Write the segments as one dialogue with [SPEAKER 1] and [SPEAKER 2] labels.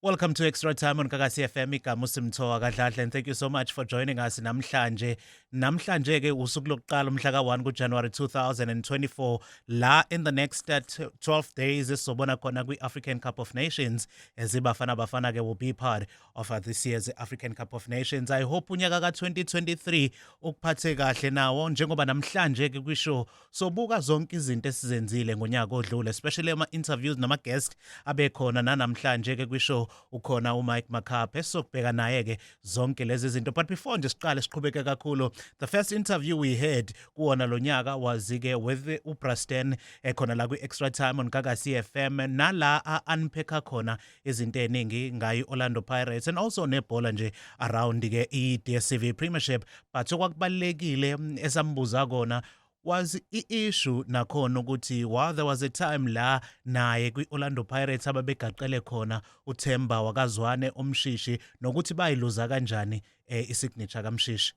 [SPEAKER 1] Welcome to Extra Time on Kakasi FM. Igama Simtho Dladla, and thank you so much for joining us namhlanje. Namhlanje ke usuku lokuqala umhla ka-1 kuJanuary 2024 la in the next 12 days sobona khona kwi-African Cup of Nations as Bafana ke will be part of this year's African Cup of Nations. I hope unyaka ka-2023 ukuphathe kahle nawo njengoba namhlanje ke kwisho sobuka zonke izinto esizenzile ngonyaka odlule, especially ama-interviews nama-guest abekhona nanamhlanje ke kwisho ukhona uMike Makaab esokubheka naye ke zonke lezi zinto. But before nje siqale siqhubeke kakhulu, the first interview we had kuwona lo nyaka was ke with uBrasten ekhona la kwi-Extra Time on Kakasi FM nala unpacka khona izinto eningi ngayi Orlando Pirates and also nebhola nje around ke i-DStv Premiership. But okwakubalekile esambuza kona was i-issue nakhona ukuthi while there was a time la naye kwi-Orlando Pirates ababegaqele khona uThemba wakazwane umshishi nokuthi bayiluza kanjani isignature kaMshishi.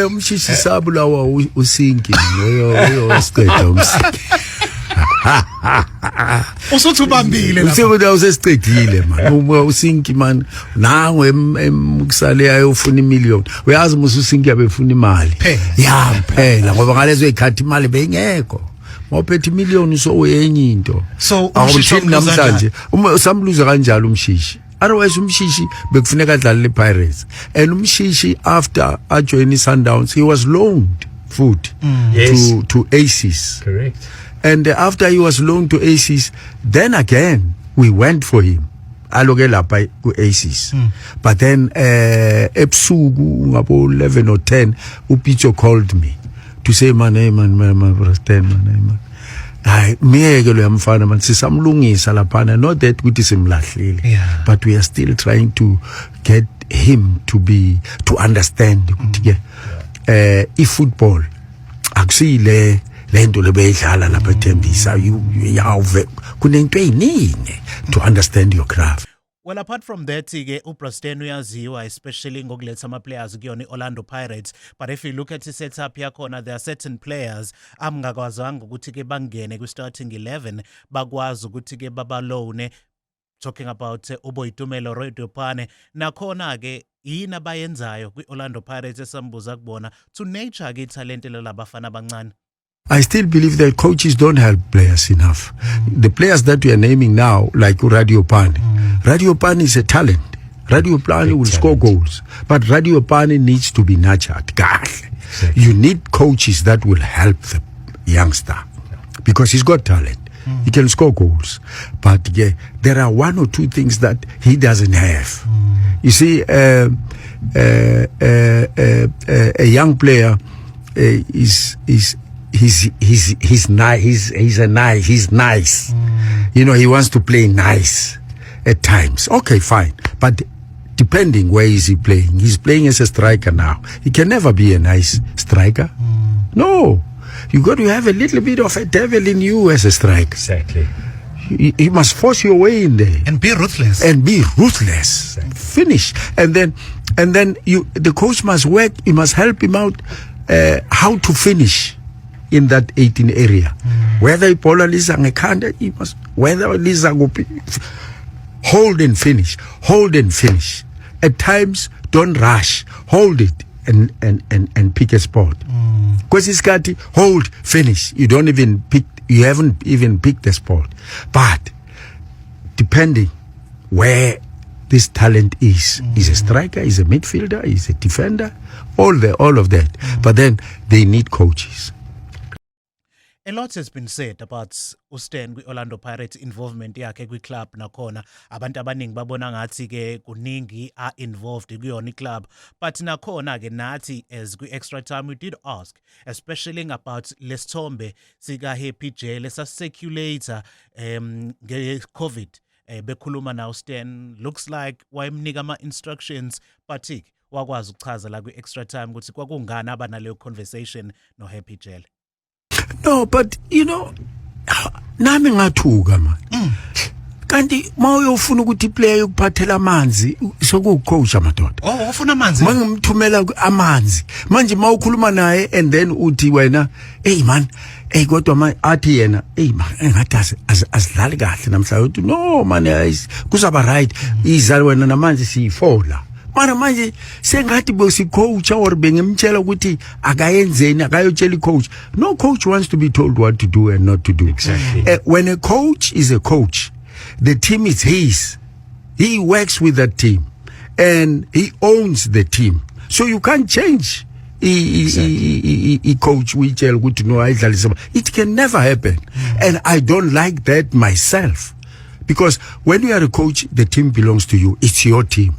[SPEAKER 2] Umshishi sabulawa usinki ngoyo siqeda umsinki.
[SPEAKER 1] Usuthi ubambile lapha.
[SPEAKER 2] Usebenza usesiqedile man. Usinki man nangu kusale ayofuna imillion. Uyazi musu usinki abefuna imali. Ya phela ngoba ngalezo ikhathi imali beyingekho. Mawuphethe imillion so uyenye into.
[SPEAKER 1] So umshishi
[SPEAKER 2] namhlanje samluza kanjalo umshishi. Otherwise umshishi bekufuneka adlale le-Pirates. And umshishi after joining Sundowns he was loaned to Aces.
[SPEAKER 3] Correct.
[SPEAKER 2] And after he was loaned to Aces, then again we went for him. Aloke lapha ku Aces. But then ebusuku ngabo 11 or 10 uPicho called me to say man Brasten. Hayi miyeke lo yamfana man sisamlungisa laphana, not that ukuthi simlahlile, but we are still trying to get him to understand ukuthi ke i-football akusile lento lebeyidlala lapha eThembisa yawuve kunento eyiningi to understand your craft.
[SPEAKER 1] Well, apart from that, uBrasten uyaziwa especially ngokuletha ama-players kuyona i-Orlando Pirates. But if you look at the setup yakhona, there are certain players amngakwazanga ukuthi ke bangene kwi-starting 11 bakwazi ukuthi ke babalone, talking about uBoyitumelo Roydopane. Nakhona ke yini abayenzayo kwi-Orlando Pirates esambuza kubona to nature ke italente lalabafana abancane.
[SPEAKER 2] I still believe that coaches don't help players enough. The players that we are naming now, like Radiopane is a talent. Radiopane will score goals, but Radiopane needs to be nurtured. Exactly. You need coaches that will help the youngster because he's got talent. He can score goals, but there are one or two things that he doesn't have. You see, a young player he's nice. You know, he wants to play nice at times. Okay, fine. But depending where is he playing. He's playing as a striker now. He can never be a nice striker. No. You got to have a little bit of a devil in you as a striker.
[SPEAKER 3] Exactly.
[SPEAKER 2] You must force your way in there.
[SPEAKER 1] And be ruthless.
[SPEAKER 2] Exactly. Finish. And then the coach must work. He must help him out how to finish in that 18 area. Whether Paula Lisa Ngekanda, he must, whether Lisa go hold and finish. At times, don't rush. Hold it and pick a spot. Because it's got to hold, finish. You haven't even picked the spot. But depending where this talent is a striker, is a midfielder, is a defender, all of that. But then they need coaches.
[SPEAKER 1] A lot has been said about Usten kwi-Orlando Pirates involvement yakhe kwi-club nakhona. Abantu abaningi babona ngathi ke kuningi involved kuyona i-club. But nakhona ke nathi as kwi-Extra Time we did ask, especially about lesithombe sika Happy J lesa-circulator nge-COVID. Bekhuluma na Usten, looks like wayemnika ama-instructions but wakwazi ukuchaza la kwi-Extra Time ukuthi kwakungani abanaleyo conversation no Happy J.
[SPEAKER 2] No, but you know, nami ngathuka man. kanti mawuyofuna ukuthi iplayer yokuphathela amanzi sokucoach amadoda
[SPEAKER 1] Oh, ufuna amanzi.
[SPEAKER 2] mangimthumela amanzi manje mawukhuluma naye and then uthi wena hey man hey kodwa athi yena hey man engathi asidlali kahle namhlanje uthi no man kuzaba right izali wena namanzi siyifola mana manje sengathi bosicoach or bengimtshela ukuthi akayenzeni akayotshela icoach. No coach wants to be told what to do and not to do.
[SPEAKER 1] Exactly.
[SPEAKER 2] When a coach is a coach, the team is his. He works with that team and he owns the team. So you can't change coach we tell good to know it can never happen. And I don't like that myself, because when you are a coach, the team belongs to you. It's your team.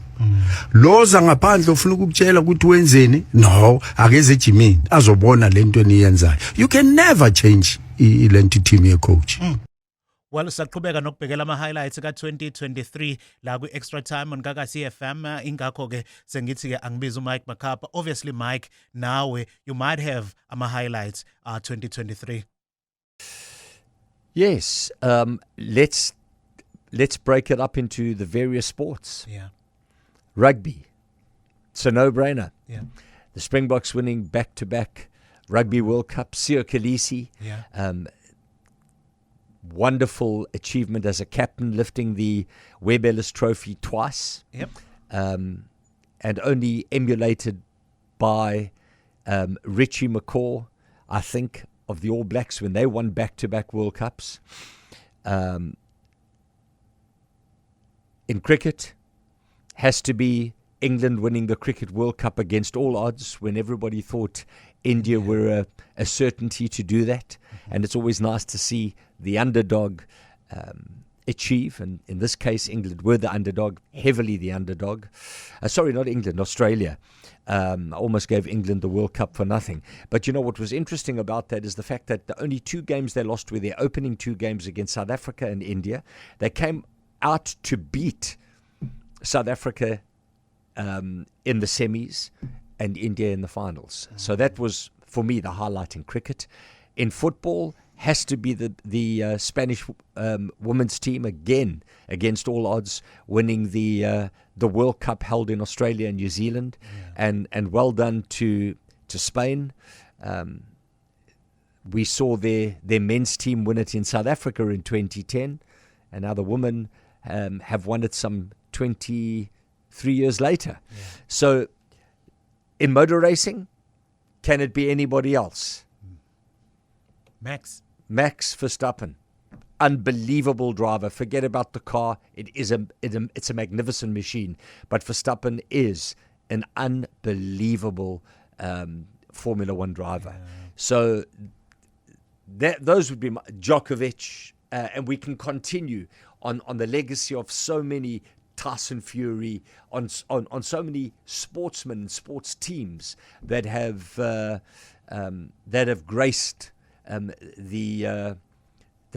[SPEAKER 2] Laws angaphandle ufuna ukutshela ukuthi wenzeni no akeze ejimini azobona lento eniyenzayo. You can never change ilento team ye coach.
[SPEAKER 1] Well, saqhubeka nokubhekela ama-highlights ka-2023 la kwi-extra time on Kakasi FM. Ingakho ke sengithi ke angibiza uMike Makaab. Obviously Mike, nawe you might have ama-highlights 2023.
[SPEAKER 3] Yes, let's break it up into the various sports.
[SPEAKER 1] Yeah.
[SPEAKER 3] Rugby, it's a no-brainer.
[SPEAKER 1] Yeah.
[SPEAKER 3] The Springboks winning back-to-back Rugby World Cup. Siya Kolisi,
[SPEAKER 1] Yeah.
[SPEAKER 3] wonderful achievement as a captain, lifting the Webb Ellis Trophy twice.
[SPEAKER 1] Yep.
[SPEAKER 3] And only emulated by Richie McCaw, I think, of the All Blacks when they won back-to-back World Cups. In cricket, has to be England winning the Cricket World Cup against all odds when everybody thought India were a certainty to do that. And it's always nice to see the underdog achieve. And in this case, England were the underdog, heavily the underdog. Sorry, not England, Australia. I almost gave England the World Cup for nothing. But you know what was interesting about that is the fact that the only two games they lost were their opening two games against South Africa and India. They came out to beat South Africa in the semis and India in the finals. So that was, for me, the highlight in cricket. In football, has to be the Spanish women's team again against all odds, winning the World Cup held in Australia and New Zealand, and well done to Spain. We saw their men's team win it in South Africa in 2010, and now the women have won it some 23 years later. Yeah. So in motor racing, can it be anybody else?
[SPEAKER 1] Max
[SPEAKER 3] Verstappen, unbelievable driver. Forget about the car. It's a magnificent machine. But Verstappen is an unbelievable Formula One driver. Yeah. So those would be Djokovic, and we can continue on the legacy of so many Tyson Fury, on so many sportsmen and sports teams that have graced the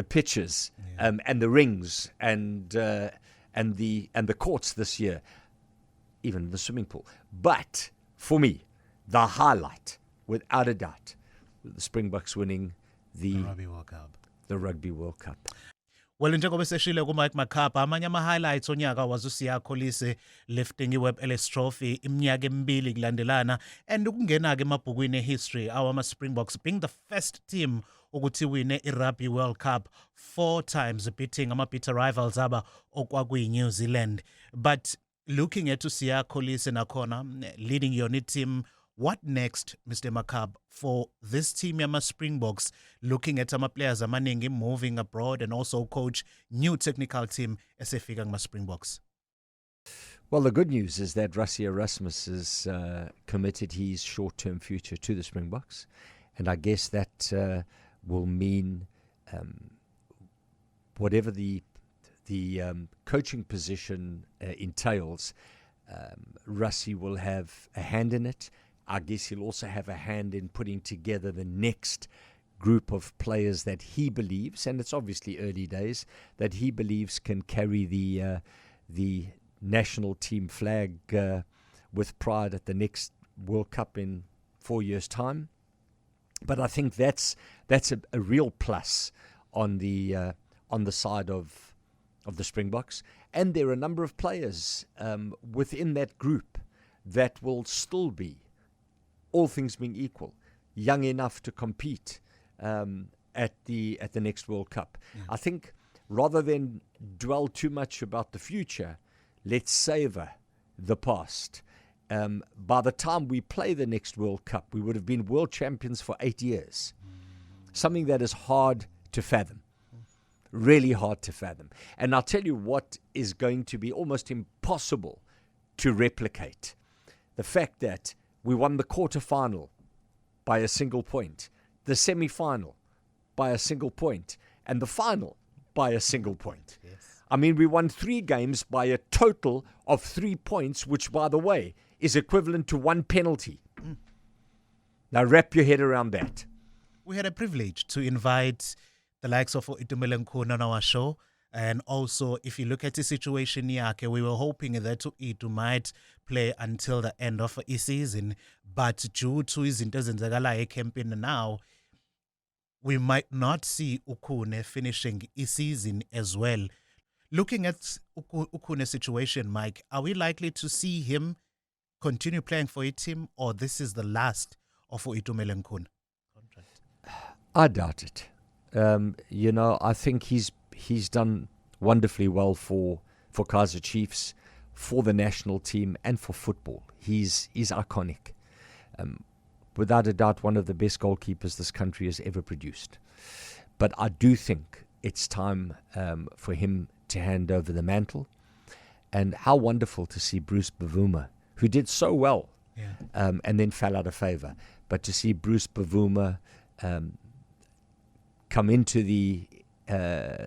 [SPEAKER 3] pitches and the rings and the courts this year, even the swimming pool. But for me, the highlight, without a doubt, the Springboks winning the
[SPEAKER 1] Rugby World Cup.
[SPEAKER 3] The Rugby World Cup.
[SPEAKER 1] Well, njengoba seshile kuMike Makaab, amanye ama-highlights onyaka wazusiya Kolisi lifting iWebb Ellis Trophy iminyaka emibili kulandelana, and ukungena-ke emabhukwini ehistory ama-Springboks being the first team ukuthi wine i-Rugby World Cup 4 times, beating ama-bitter rivals aba okwakuyi-New Zealand. But looking at usiya Kolisi nakhona leading your team, what next, Mr. Makaab, for this team yama Springboks, looking at some players amaningi moving abroad and also coach new technical team esefika ngama Springboks?
[SPEAKER 3] Well, the good news is that Rassie Erasmus has committed his short-term future to the Springboks, and I guess that will mean whatever the coaching position entails, Rassie will have a hand in it. I guess he'll also have a hand in putting together the next group of players that he believes, and it's obviously early days, that he believes can carry the national team flag with pride at the next World Cup in 4 years' time. But I think that's a real plus on the side of of the Springboks, and there are a number of players within that group that will still be, all things being equal, young enough to compete at the next World Cup. I think rather than dwell too much about the future, let's savor the past. By the time we play the next World Cup, we would have been world champions for 8 years. Something that is hard to fathom. Really hard to fathom. And I'll tell you what is going to be almost impossible to replicate. The fact that we won the quarterfinal by a single point, the semi-final by a single point, and the final by a single point.
[SPEAKER 1] Yes.
[SPEAKER 3] I mean, we won 3 games by a total of 3 points, which, by the way, is equivalent to 1 penalty. Now, wrap your head around that.
[SPEAKER 1] We had a privilege to invite the likes of Itumeleng Khune on our show. And also, if you look at the situation yake, we were hoping that Itu might play until the end of the season. But due to izinto ezenzakalayo ecampini now, we might not see Ukune finishing the season as well. Looking at Ukune's situation, Mike, are we likely to see him continue playing for a team, or this is the last of Itumeleng Khune?
[SPEAKER 3] I doubt it. I think he's done wonderfully well for Kaizer Chiefs, for the national team, and for football. He's iconic. Without a doubt, one of the best goalkeepers this country has ever produced. But I do think it's time for him to hand over the mantle. And how wonderful to see Bruce Bavuma, who did so well, and then fell out of favour. But to see Bruce Bavuma come into the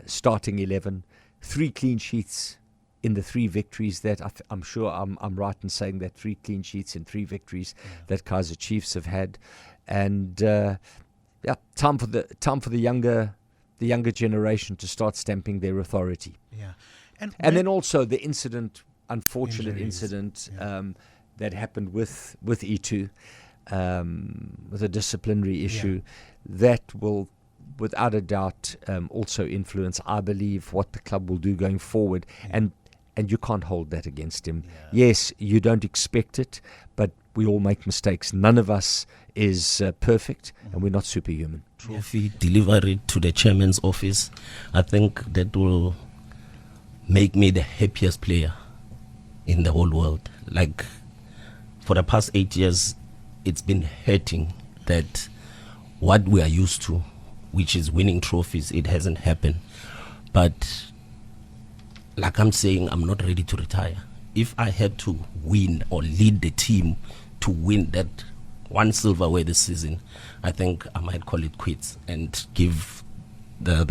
[SPEAKER 3] starting 11, 3 clean sheets in the 3 victories that I'm sure I'm right in saying that 3 clean sheets in 3 victories that Kaizer Chiefs have had, and time for the younger generation to start stamping their authority.
[SPEAKER 1] Yeah,
[SPEAKER 3] and then also the unfortunate
[SPEAKER 1] Injuries,
[SPEAKER 3] incident that happened with E2, with a disciplinary issue that will, without a doubt, also influence, I believe, what the club will do going forward. And you can't hold that against him. Yes, you don't expect it, but we all make mistakes. None of us is perfect, and we're not superhuman.
[SPEAKER 4] Trophy, deliver it to the chairman's office. I think that will make me the happiest player in the whole world. Like, for the past 8 years, it's been hurting that what we are used to, which is winning trophies, it hasn't happened. But like I'm saying, I'm not ready to retire. If I had to win or lead the team to win that one silverware this season, I think I might call it quits and give the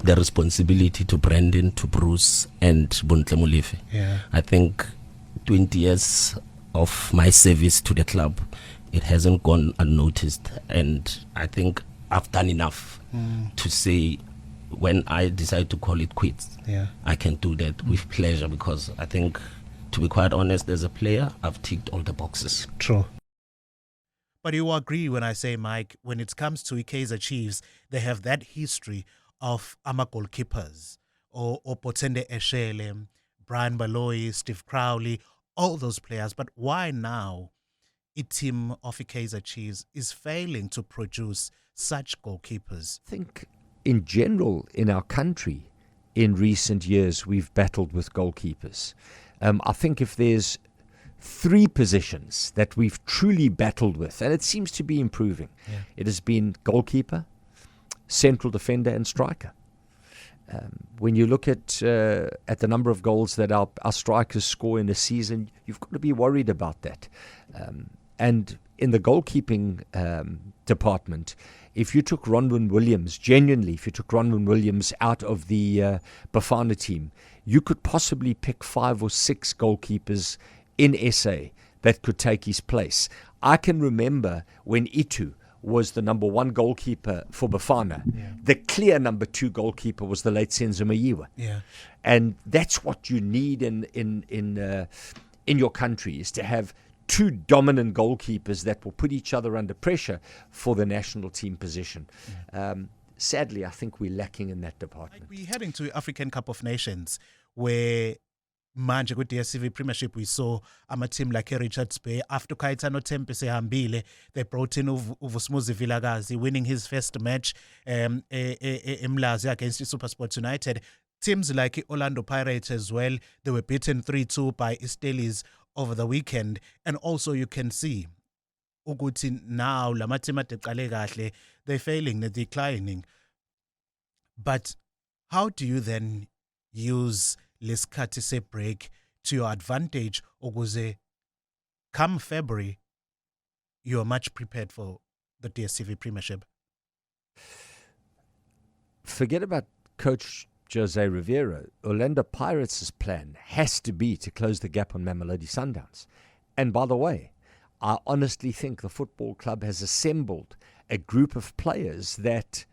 [SPEAKER 4] the responsibility to Brandon, to Bruce, and Bontle Molefe. I think 20 years of my service to the club, it hasn't gone unnoticed, and I think I've done enough to say, when I decide to call it quits, I can do that with pleasure, because I think, to be quite honest, as a player, I've ticked all the boxes.
[SPEAKER 1] True. But you agree when I say, Mike, when it comes to Kaizer Chiefs, they have that history of ama goalkeepers, or Potende Eshele, Brian Baloyi, Steve Crowley, all those players. But why now a team of Kaizer Chiefs is failing to produce such goalkeepers?
[SPEAKER 3] I think in general in our country in recent years we've battled with goalkeepers. I think if there's 3 positions that we've truly battled with, and it seems to be improving, it has been goalkeeper, central defender, and striker. When you look at the number of goals that our strikers score in a season, you've got to be worried about that. And in the goalkeeping department, if you took Ronwin Williams, if you took Ronwin Williams out of the Bafana team, you could possibly pick 5 or 6 goalkeepers in SA that could take his place. I can remember when Itu was the number 1 goalkeeper for Bafana. The clear number 2 goalkeeper was the late Senzo Mayiwa. And that's what you need in your country, is to have 2 dominant goalkeepers that will put each other under pressure for the national team position. sadly, I think we're lacking in that department.
[SPEAKER 1] We're heading to African Cup of Nations, where manje ku-DStv Premiership we saw team like Richards Bay after Kaitano Tempe sehambile. They brought in Uvusmuzi Vilakazi winning his first match eMlazi against SuperSport United. Teams like Orlando Pirates as well, they were beaten 3-2 by Estelis over the weekend. And also you can see ukuthi now lama team ade qale kahle, they're failing, they're declining. But how do you then use lesikhathi se-break to your advantage ukuze come February you're much prepared for the DStv Premiership?
[SPEAKER 3] Forget about Coach Jose Rivera. Orlando Pirates' plan has to be to close the gap on Mamelodi Sundowns. And by the way, I honestly think the football club has assembled a group of players that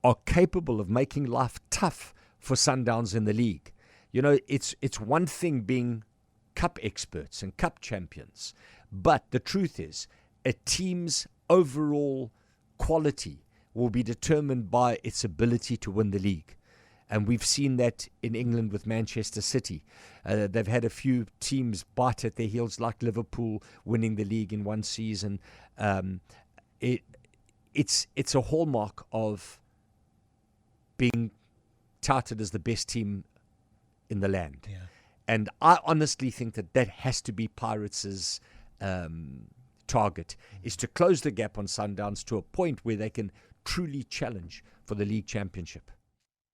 [SPEAKER 3] are capable of making life tough for Sundowns in the league. You know, it's one thing being cup experts and cup champions, but the truth is a team's overall quality will be determined by its ability to win the league. And we've seen that in England with Manchester City. They've had a few teams bite at their heels, like Liverpool winning the league in one season. It's a hallmark of being touted as the best team in the land.
[SPEAKER 1] Yeah.
[SPEAKER 3] And I honestly think that has to be Pirates' target, is to close the gap on Sundowns to a point where they can truly challenge for the league championship.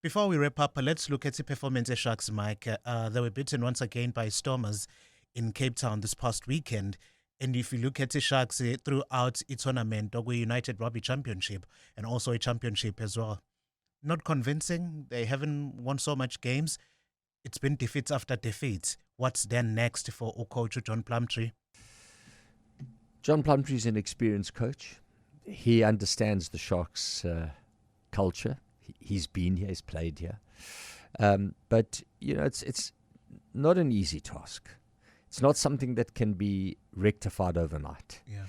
[SPEAKER 1] Before we wrap up, let's look at the performance of Sharks, Mike. They were beaten once again by Stormers in Cape Town this past weekend. And if you look at the Sharks throughout its tournament, Dogwe United Rugby Championship and also a championship as well, not convincing. They haven't won so much games. It's been defeats after defeats. What's then next for coach John Plumtree?
[SPEAKER 3] John Plumtree is an experienced coach. He understands the Sharks' culture. He's been here, he's played here. But, you know, it's not an easy task. It's not something that can be rectified overnight.
[SPEAKER 1] Yeah.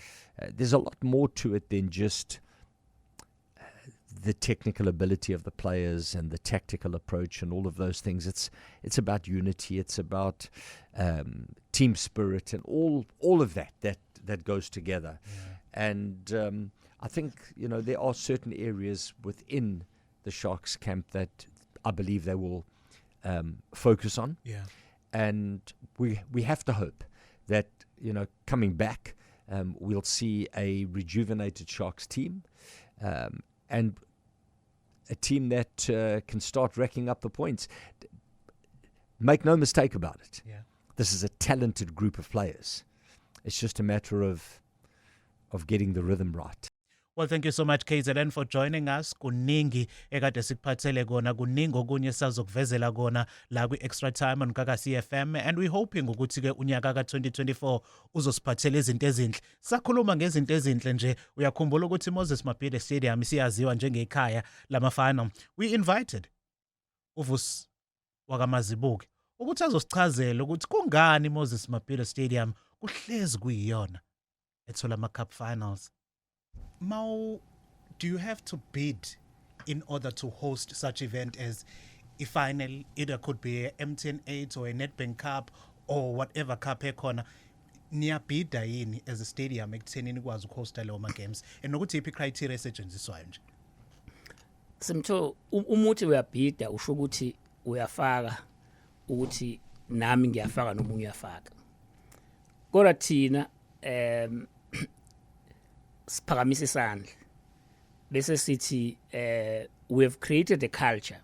[SPEAKER 3] There's a lot more to it than just the technical ability of the players and the tactical approach and all of those things. It's about unity. It's about team spirit and all of that goes together. Yeah. And I think, you know, there are certain areas within the Sharks camp that I believe they will focus on.
[SPEAKER 1] Yeah. And
[SPEAKER 3] we have to hope that, you know, coming back, we'll see a rejuvenated Sharks team and a team that can start racking up the points. Make no mistake about it.
[SPEAKER 1] Yeah.
[SPEAKER 3] This is a talented group of players. It's just a matter of getting the rhythm right.
[SPEAKER 1] Well, thank you so much, KZN, for joining us. Kuningi ekade sikuphathele kona, kuningi okunye sazokuvezela kona la kwi-Extra Time on Makaab FM, and we're hoping ukuthi ke unyaka ka-2024 uzosiphathela izinto ezinhle. Sakhuluma ngezinto ezinhle nje, uyakhumbula ukuthi Moses Mabhida Stadium siyaziwa njengekhaya lamafana. We invited Uvus wakamazibuke ukuthi azosichazela ukuthi kungani Moses Mabhida Stadium kuhlezi kuyiyona ethola ama-cup finals. Mau, do you have to bid in order to host such event as a final? Either could be a MTN 8 or a Nedbank Cup or whatever cup ekhona. Niyabhida yini as a stadium ekuthenini ikwazi ukuhosta lawo ma-games and nokuthi iphi criteria esetshenziswayo nje?
[SPEAKER 5] Simtho, umuthi uyabhida usho ukuthi uyafaka ukuthi nami ngiyafaka noma uyafaka. Kodwa thina siphakamisa isandla bese sithi we have created a culture.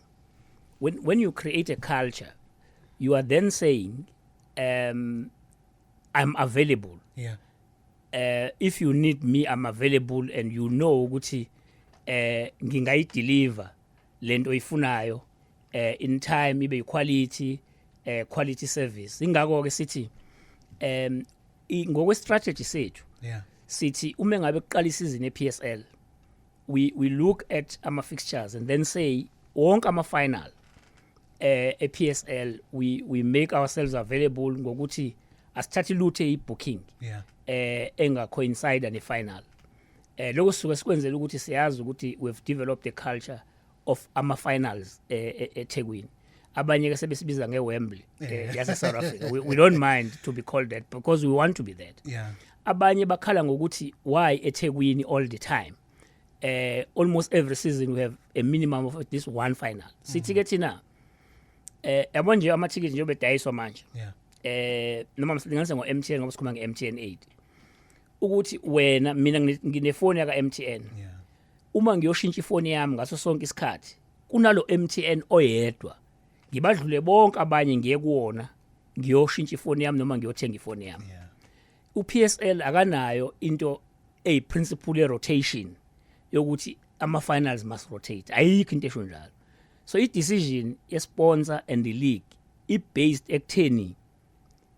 [SPEAKER 5] When you create a culture, you are then saying I'm available.
[SPEAKER 1] Yeah.
[SPEAKER 5] If you need me, I'm available, and you know ukuthi ngingayideliver lento ifunayo in time, ibe quality service. Ingakho ke sithi ngokwe strategy sethu.
[SPEAKER 1] Yeah.
[SPEAKER 5] Sithi uma ngabe kuqala isizini ePSL, we look at ama fixtures and then say wonke ama final ePSL we make ourselves available ngokuthi asithathe luthe ibooking.
[SPEAKER 1] Yeah.
[SPEAKER 5] Enga coincide ne final. Lokho suke sikwenzela ukuthi siyazi ukuthi we've developed a culture of ama-finals eThekwini. Abanye ke sebesibiza ngeWembley yase South Africa. We don't mind to be called that because we want to be that.
[SPEAKER 1] Yeah.
[SPEAKER 5] Abanye bakhala ngokuthi why eThekwini all the time. Almost every season we have a minimum of at least one final. Sithi ke thina yabo nje ama-ticket nje bedayiswa manje.
[SPEAKER 1] Yeah.
[SPEAKER 5] Noma msilinganisa ngo-MTN ngoba sikhuluma nge-MTN 8. Ukuthi wena mina nginefoni yaka MTN.
[SPEAKER 1] Yeah.
[SPEAKER 5] Uma ngiyoshintsha ifoni yami ngaso sonke isikhathi kunalo MTN oyedwa ngibadlule bonke abanye ngiye kuwona ngiyoshintsha ifoni yami noma ngiyothenga ifoni yami.
[SPEAKER 1] Yeah.
[SPEAKER 5] UPSL akanayo into principle rotation yokuthi ama-finals must rotate. Ayikho into esho njalo. So i-decision ye-sponsor and the league i-based ekutheni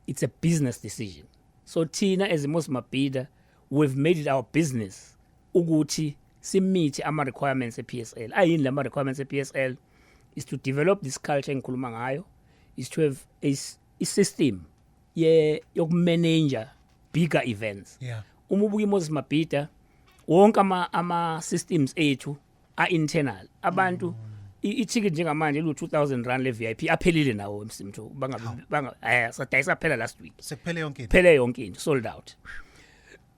[SPEAKER 5] it's a business decision. So thina as Makaab, we've made it our business ukuthi meet ama-requirements e-PSL. Ayini lama requirements e-PSL is to develop this culture engikhuluma ngayo, is to have a system yokumanage bigger events.
[SPEAKER 1] Yeah.
[SPEAKER 5] Uma ubuka Makaab, wonke ama-systems ethu are-internal. Abantu i-ticket njengamanje lu-2,000 rand le-VIP aphelile nawo Simtho. Sadayisa phela last week.
[SPEAKER 1] Sekuphele yonke into.
[SPEAKER 5] Phele yonke into sold out.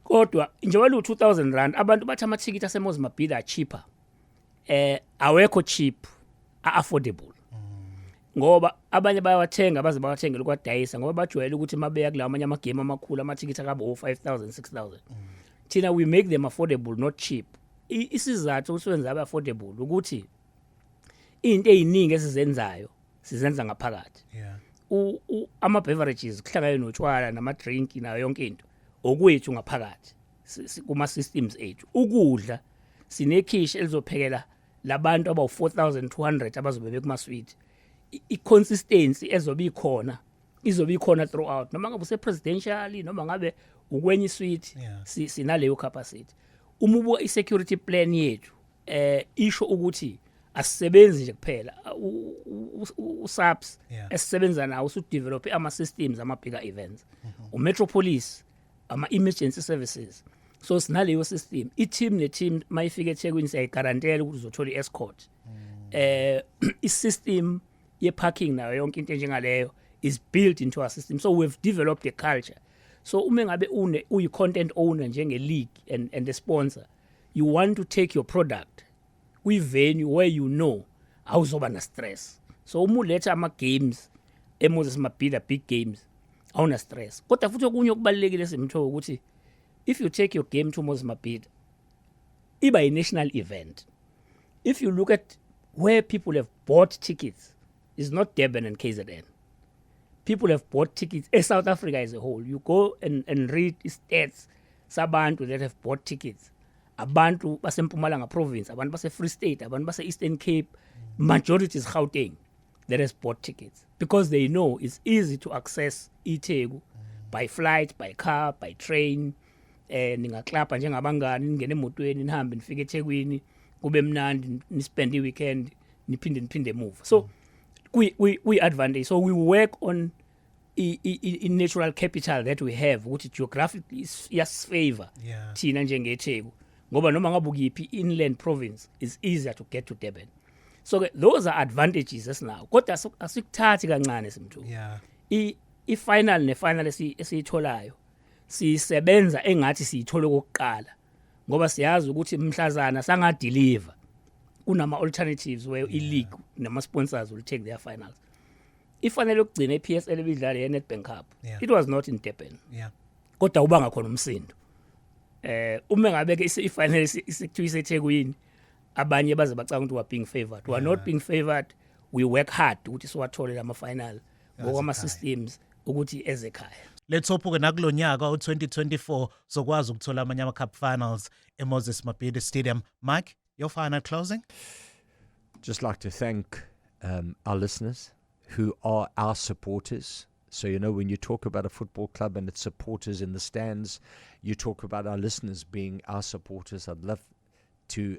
[SPEAKER 5] Kodwa njengoba lu-2,000 rand abantu bathi ama-ticket ase-Makaab are cheaper. Awekho cheap, affordable. Ngoba abanye bayawathenga baze bawathenga lokwadayisa ngoba bajwayele ukuthi mabeya kulawa amanye amagame amakhulu ama-ticket akabe 5,000 6,000. Thina we make them affordable, not cheap. Isizathu usenza abe affordable ukuthi into eziningi esizenzayo sizenza ngaphakathi.
[SPEAKER 1] Yeah.
[SPEAKER 5] Ama-beverages kuhlangane notshwala nama-drink nayo yonke into okwethu ngaphakathi kuma-systems ethu. Ukudla sinekhishi elizophekela labantu abawu-4,200 abazobe bekuma-suite. I-consistency izobe ikhona throughout noma ngabe use-presidential noma ngabe ukwenye suite.
[SPEAKER 1] Yeah.
[SPEAKER 5] Sinaleyo capacity. Uma ubuka i-security plan yethu isho ukuthi asisebenzi nje kuphela uSAPS
[SPEAKER 1] Yeah.
[SPEAKER 5] esisebenza nawo usudevelop ama-systems ama-bigger events. Umetropolis ama-emergency services. So sinaleyo system i-team ne-team mayifika eThekwini siyayigarantela ukuthi uzothola i-escort. I-system ye-parking nayo yonke into njengaleyo is built into our system. So we've developed a culture. So uma ngabe uyi-content owner njenge-league and the sponsor, you want to take your product kwi-venue where you know awuzoba na-stress. So uma uletha ama-games Makaab big games awuna stress. Kodwa futhi okunye okubalulekile Simtho ukuthi if you take your game to Makaab, iba a-national event. If you look at where people have bought tickets, it's not Durban and KZN. People have bought tickets South Africa as a whole. You go and read stats sabantu that have bought tickets. Abantu baseMpumalanga province, abantu base-Free State, abantu base-Eastern Cape, majority is Gauteng that has bought tickets because they know it's easy to access iTheku by flight, by car, by train. Ningaklapha njengabangani ningene emotweni nihambe nifike eThekwini kube mnandi nispend i-weekend niphinde move. So we advantage. So we work on in natural capital that we have which geographically is favor
[SPEAKER 1] Yeah.
[SPEAKER 5] thina njengeTheku ngoba noma ngabe ukuphi inland province is easier to get to Durban. So those are advantages esinawo kodwa asikuthathi kancane Simtho.
[SPEAKER 1] Yeah.
[SPEAKER 5] I-final ne-final esiyitholayo sisebenza engathi siyithole kokuqala ngoba siyazi ukuthi mhlazana sangadeliver kunama-alternatives where i-league nama-sponsors will take their finals. Ifanele ukugcina i-PSL ibidlala ye-Nedbank Cup.
[SPEAKER 1] Yeah.
[SPEAKER 5] It was not in Durban.
[SPEAKER 1] Yeah.
[SPEAKER 5] Kodwa ubanga khona umsindo. Uma ngabe ke ifanele isekuthiwa iseThekwini abanye baze bacanga ukuthi we are being favored. We are not being favored. We work hard ukuthi siwathole lama-final ngokwama-systems ukuthi ezekhaya.
[SPEAKER 1] Let's hope ke nakulo nyaka u-2024 sokwazi ukuthola amanye ama-cup finals eMakaab Stadium. Mike, your final closing?
[SPEAKER 3] Just like to thank our listeners who are our supporters. So, you know, when you talk about a football club and its supporters in the stands, you talk about our listeners being our supporters. I'd love to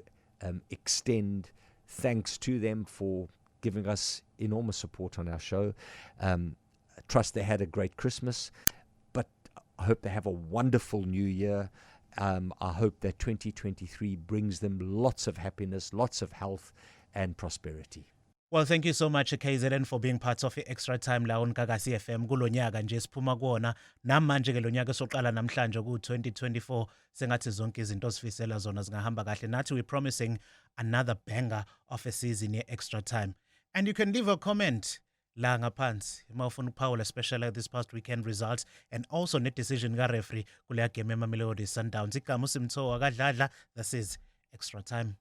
[SPEAKER 3] extend thanks to them for giving us enormous support on our show. I trust they had a great Christmas, but I hope they have a wonderful new year. I hope that 2023 brings them lots of happiness, lots of health, and prosperity.
[SPEAKER 1] Well, thank you so much, KZN, for being part of Extra Time la on Makaab FM kulo nyaka nje siphuma kuwona namanje ke lo nyaka soqala namhlanje ku-2024 sengathi zonke izinto sifisela zona zingahamba kahle nathi we're promising another banger of a season Extra Time. And you can leave a comment la ngaphansi uma ufuna ukuphawula especially this past weekend results and also net decision ka referee kuleya game eMamelodi Sundowns. Igama uSimtho akadladla. This is Extra Time.